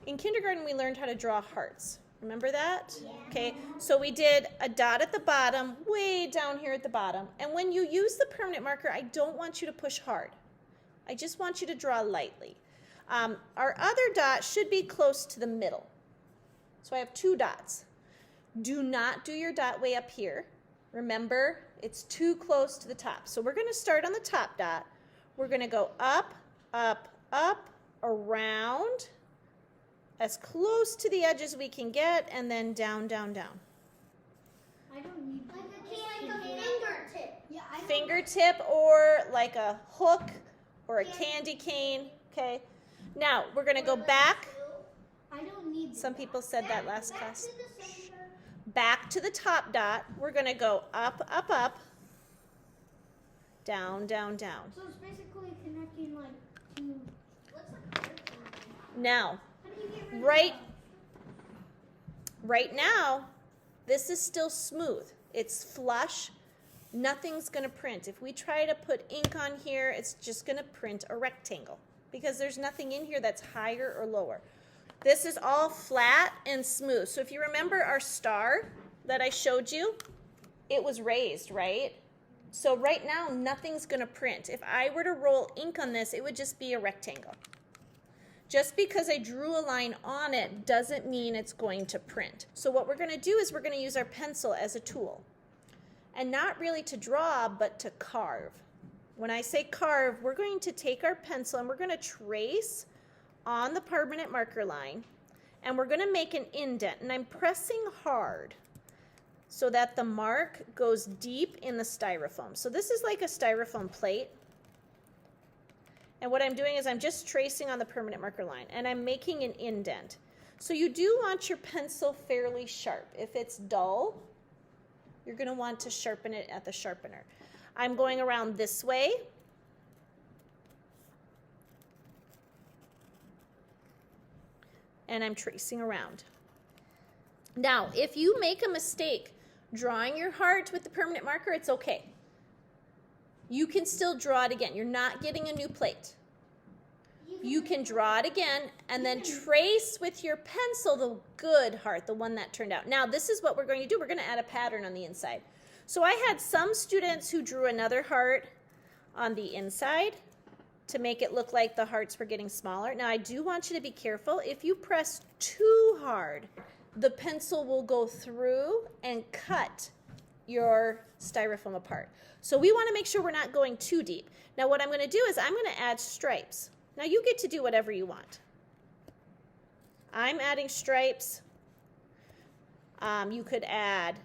In kindergarten, we learned how to draw hearts. Remember that? Yeah. Okay, so we did a dot at the bottom, way down here at the bottom. And when you use the permanent marker, I don't want you to push hard. I just want you to draw lightly. Our other dot should be close to the middle. So I have 2 dots. Do not do your dot way up here. Remember, it's too close to the top. So we're going to start on the top dot. We're going to go up, up, up, around, as close to the edge as we can get, and then down, down, down. I don't need like a fingertip. Yeah, fingertip or like a hook or a candy cane. Okay. Now we're going to go back. I don't need Some people said that last class. Back to the top dot. We're going to go up, up, up, down, down, down. So it's basically connecting like to. Now, right now, this is still smooth. It's flush. Nothing's going to print. If we try to put ink on here, it's just going to print a rectangle because there's nothing in here that's higher or lower. This is all flat and smooth. So if you remember our star that I showed you, it was raised, right? So right now, nothing's going to print. If I were to roll ink on this, it would just be a rectangle. Just because I drew a line on it doesn't mean it's going to print. So what we're going to do is we're going to use our pencil as a tool. And not really to draw, but to carve. When I say carve, we're going to take our pencil and we're going to trace on the permanent marker line. And we're going to make an indent. And I'm pressing hard so that the mark goes deep in the styrofoam. So this is like a styrofoam plate. And what I'm doing is I'm just tracing on the permanent marker line and I'm making an indent. So you do want your pencil fairly sharp. If it's dull, you're going to want to sharpen it at the sharpener. I'm going around this way. And I'm tracing around. Now, if you make a mistake drawing your heart with the permanent marker, it's okay. You can still draw it again. You're not getting a new plate. You can draw it again and then trace with your pencil the good heart, the one that turned out. Now, this is what we're going to do. We're going to add a pattern on the inside. So I had some students who drew another heart on the inside to make it look like the hearts were getting smaller. Now, I do want you to be careful. If you press too hard, the pencil will go through and cut your styrofoam apart. So we want to make sure we're not going too deep. Now what I'm going to do is I'm going to add stripes. Now you get to do whatever you want. I'm adding stripes. You could add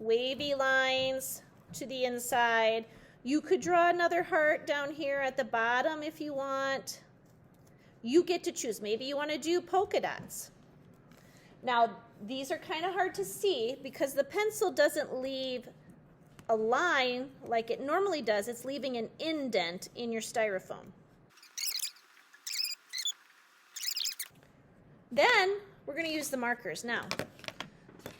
wavy lines to the inside. You could draw another heart down here at the bottom if you want. You get to choose. Maybe you want to do polka dots. Now these are kind of hard to see because the pencil doesn't leave a line like it normally does. It's leaving an indent in your styrofoam. Then we're going to use the markers. Now,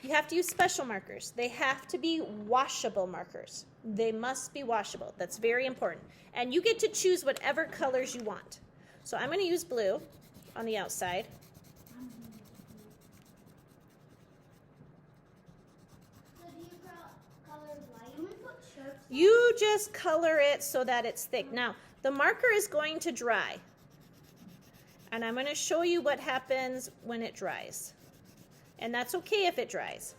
you have to use special markers. They have to be washable markers. They must be washable. That's very important. And you get to choose whatever colors you want. So I'm going to use blue on the outside. You just color it so that it's thick. Now, the marker is going to dry. And I'm going to show you what happens when it dries. And that's okay if it dries.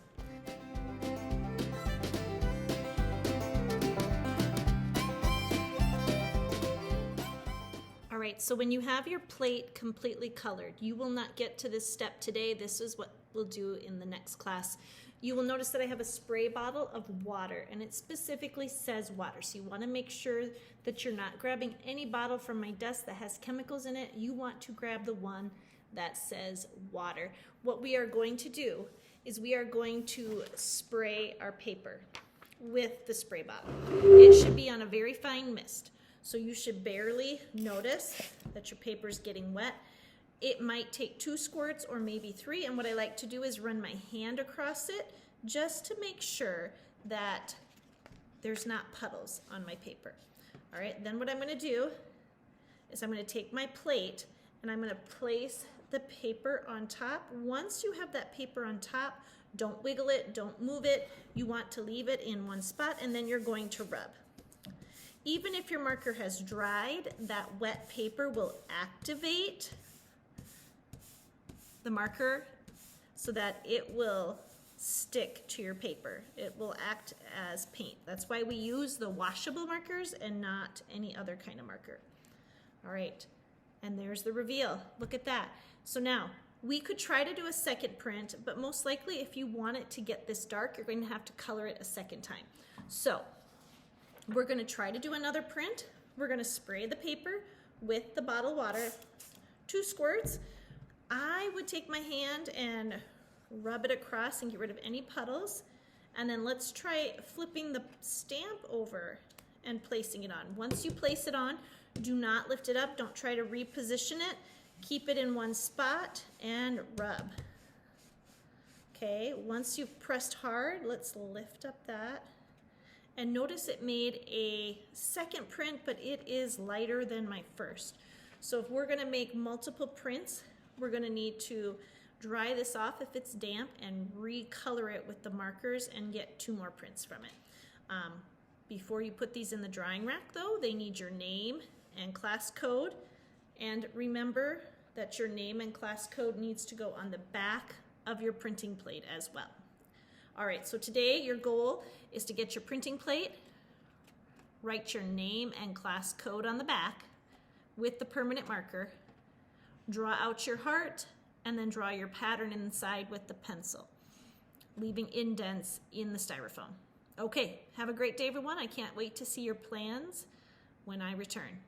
All right, so when you have your plate completely colored, you will not get to this step today. This is what we'll do in the next class. You will notice that I have a spray bottle of water, and it specifically says water. So you want to make sure that you're not grabbing any bottle from my desk that has chemicals in it. You want to grab the one that says water. What we are going to do is we are going to spray our paper with the spray bottle. It should be on a very fine mist. So you should barely notice that your paper is getting wet. It might take 2 squirts or maybe 3, and what I like to do is run my hand across it just to make sure that there's not puddles on my paper. All right, then what I'm going to do is I'm going to take my plate and I'm going to place the paper on top. Once you have that paper on top, don't wiggle it, don't move it. You want to leave it in one spot, and then you're going to rub. Even if your marker has dried, that wet paper will activate the marker so that it will stick to your paper. It will act as paint. That's why we use the washable markers and not any other kind of marker. All right, and there's the reveal. Look at that. So now, we could try to do a second print, but most likely if you want it to get this dark, you're going to have to color it a second time. So, we're going to try to do another print. We're going to spray the paper with the bottled water, 2 squirts. I would take my hand and rub it across and get rid of any puddles. And then let's try flipping the stamp over and placing it on. Once you place it on, do not lift it up. Don't try to reposition it. Keep it in one spot and rub. Okay, once you've pressed hard, let's lift up that. And notice it made a second print, but it is lighter than my first. So if we're gonna make multiple prints, we're gonna need to dry this off if it's damp and recolor it with the markers and get 2 more prints from it. Before you put these in the drying rack though, they need your name and class code. And remember that your name and class code needs to go on the back of your printing plate as well. All right, so today your goal is to get your printing plate, write your name and class code on the back with the permanent marker, draw out your heart, and then draw your pattern inside with the pencil, leaving indents in the styrofoam. Okay, have a great day everyone. I can't wait to see your plans when I return.